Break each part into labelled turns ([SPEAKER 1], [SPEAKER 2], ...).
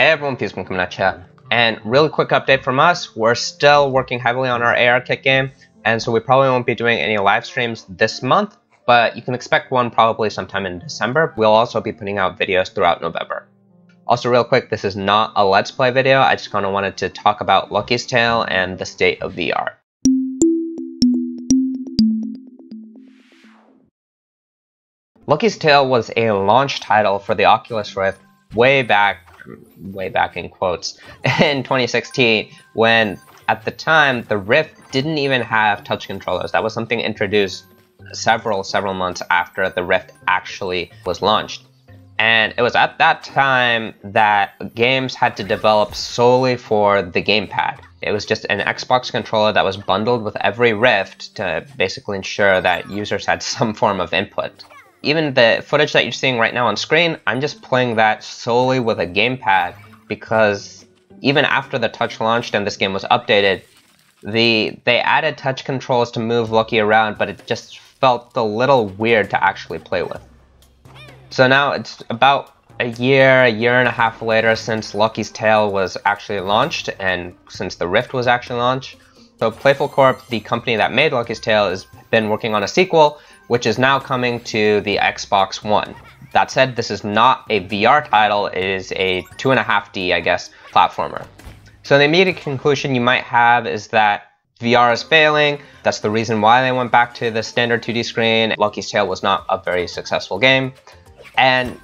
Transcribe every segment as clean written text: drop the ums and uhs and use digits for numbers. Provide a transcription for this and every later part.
[SPEAKER 1] Hey everyone, FusedVR coming at ya. And really quick update from us, we're still working heavily on our AR kit game, and so we probably won't be doing any live streams this month, but you can expect one probably sometime in December. We'll also be putting out videos throughout November. Also real quick, this is not a Let's Play video, I just kind of wanted to talk about Lucky's Tale and the state of VR. Lucky's Tale was a launch title for the Oculus Rift way back in quotes, in 2016, when at the time the Rift didn't even have touch controllers. That was something introduced several months after the Rift actually was launched. And it was at that time that games had to develop solely for the gamepad. It was just an Xbox controller that was bundled with every Rift to basically ensure that users had some form of input. Even the footage that you're seeing right now on screen, I'm just playing that solely with a gamepad, because even after the Touch launched and this game was updated, they added touch controls to move Lucky around, but it just felt a little weird to actually play with. So now it's about a year and a half later since Lucky's Tale was actually launched, and since the Rift was actually launched. So Playful Corp, the company that made Lucky's Tale, has been working on a sequel, which is now coming to the Xbox One. That said, this is not a VR title, it is a 2.5D, I guess, platformer. So the immediate conclusion you might have is that VR is failing. That's the reason why they went back to the standard 2D screen. Lucky's Tale was not a very successful game. And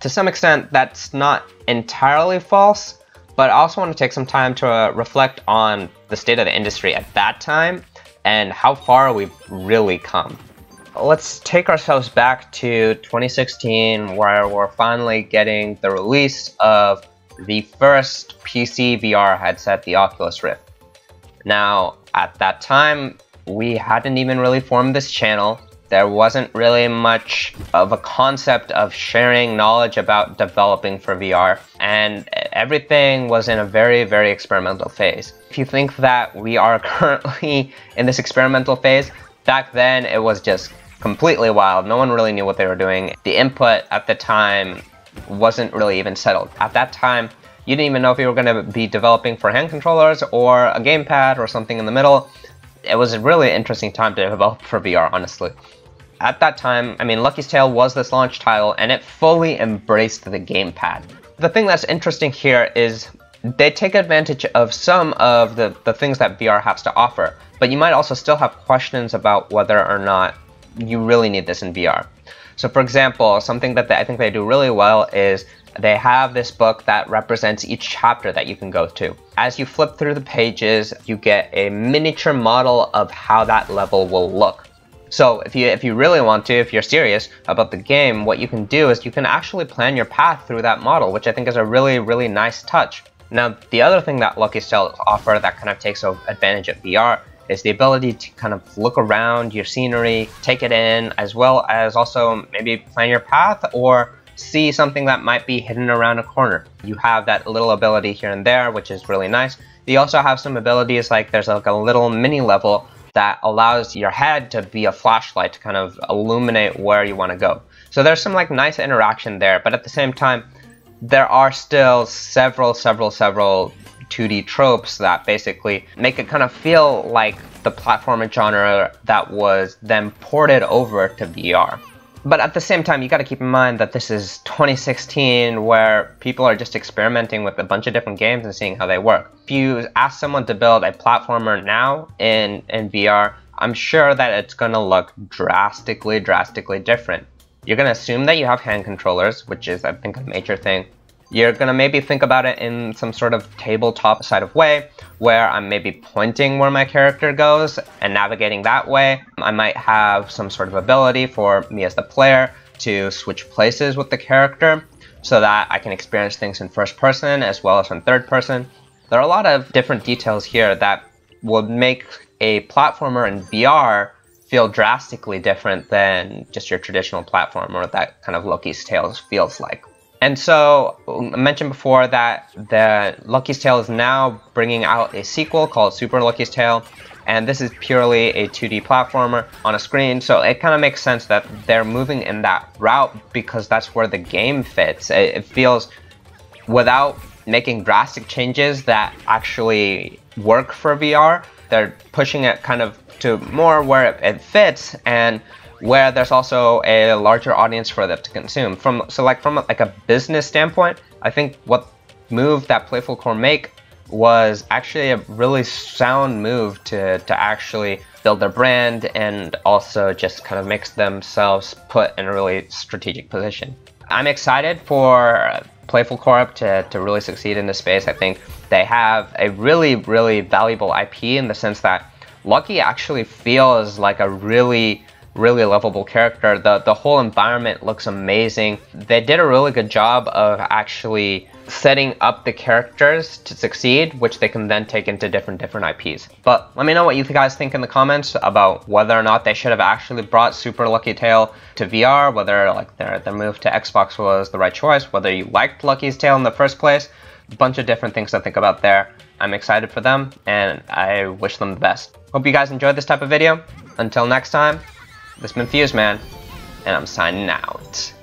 [SPEAKER 1] to some extent, that's not entirely false, but I also want to take some time to reflect on the state of the industry at that time and how far we've really come. Let's take ourselves back to 2016, where we're finally getting the release of the first PC VR headset, the Oculus Rift. Now, at that time, we hadn't even really formed this channel. There wasn't really much of a concept of sharing knowledge about developing for VR, and everything was in a very experimental phase. If you think that we are currently in this experimental phase, back then it was just completely wild. No one really knew what they were doing. The input at the time wasn't really even settled. At that time, you didn't even know if you were going to be developing for hand controllers or a gamepad or something in the middle. It was a really interesting time to develop for VR, honestly. At that time, I mean, Lucky's Tale was this launch title, and it fully embraced the gamepad. The thing that's interesting here is they take advantage of some of the things that VR has to offer, but you might also still have questions about whether or not you really need this in VR. So for example, something that I think they do really well is they have this book that represents each chapter that you can go to. As you flip through the pages, you get a miniature model of how that level will look. So if you really want to, if you're serious about the game, what you can do is you can actually plan your path through that model, which I think is a really nice touch. Now, the other thing that Lucky's Tale offers that kind of takes advantage of VR is the ability to kind of look around your scenery, take it in, as well as also maybe plan your path or see something that might be hidden around a corner. You have that little ability here and there, which is really nice. You also have some abilities, like there's like a little mini level that allows your head to be a flashlight to kind of illuminate where you want to go. So there's some like nice interaction there, but at the same time, there are still several 2D tropes that basically make it kind of feel like the platformer genre that was then ported over to VR. But at the same time, you got to keep in mind that this is 2016, where people are just experimenting with a bunch of different games and seeing how they work. If you ask someone to build a platformer now in VR, I'm sure that it's going to look drastically different. You're going to assume that you have hand controllers, which is, I think, a major thing. You're going to maybe think about it in some sort of tabletop side of way, where I'm maybe pointing where my character goes and navigating that way. I might have some sort of ability for me as the player to switch places with the character so that I can experience things in first person as well as in third person. There are a lot of different details here that would make a platformer in VR feel drastically different than just your traditional platformer that kind of Lucky's Tale feels like. And so, I mentioned before that the Lucky's Tale is now bringing out a sequel called Super Lucky's Tale, and this is purely a 2D platformer on a screen, so it kind of makes sense that they're moving in that route because that's where the game fits. It feels, without making drastic changes that actually work for VR. They're pushing it kind of to more where it fits, and where there's also a larger audience for them to consume. From a business standpoint, I think what move that Playful Core make was actually a really sound move to actually build their brand, and also just kind of makes themselves put in a really strategic position. I'm excited for Playful Corp to really succeed in this space. I think they have a really, really valuable IP in the sense that Lucky actually feels like a really lovable character. The whole environment looks amazing. They did a really good job of actually setting up the characters to succeed, which they can then take into different IPs. But let me know what you guys think in the comments about whether or not they should have actually brought Super Lucky Tail to VR, whether like their move to Xbox was the right choice, whether you liked Lucky's Tail in the first place. A bunch of different things to think about there. I'm excited for them, and I wish them the best. Hope you guys enjoyed this type of video. Until next time, this has been FusedMan, and I'm signing out.